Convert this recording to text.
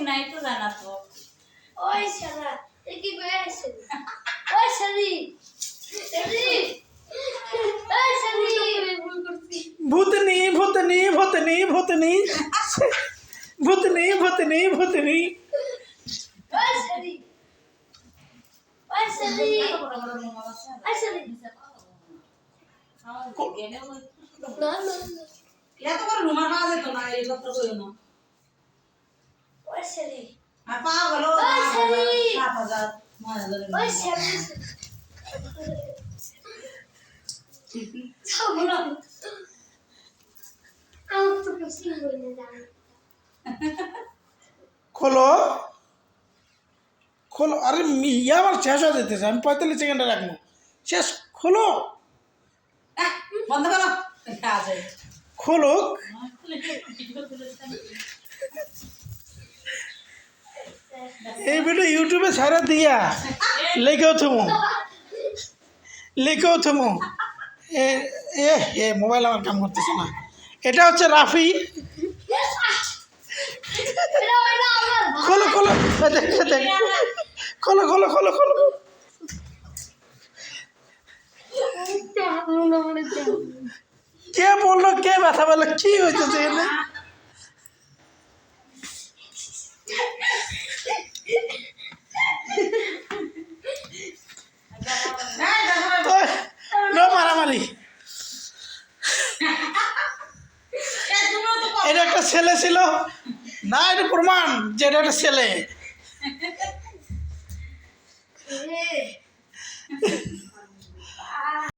নাই তো জানা তো ওই শালা এ কি কই আছে ওই শালি শালি ওই শালি ভুল করছি ভূতনি ভূতনি ভূতনি ভূতনি ভূতনি ভূতনি ভূতনি ওই শালি ওই শালি ওই শালি না না এত বড় রুমা না যেত না এই কথা কইও না ওই শালি আর পাওয়া গেল ৭,০০০ ৯,০০০ ওই শালি সামনে আমি তো কিছু বলি না জানি খোলো খোলো আরে ইয়ে আমার শেষ হয়ে যেতেছে আমি ৪৫ সেকেন্ডে রাখবো শেষ খোলো বন্ধ করো আছে খোলক এই ভিডিও ইউটিউবে ছাড়া দিয়া লেখেও থমো এ এ এ মোবাইল আমার কাম করতেছে না এটা হচ্ছে রাফি খোলো খোলো দেখ খোলো খোলো খোলো খোলো কে বললো কে ব্যথা বললো কি হইতেছে এখানে নো মারামারি এটা একটা ছেলে ছিল না এটা প্রমাণ যে এটা একটা ছেলে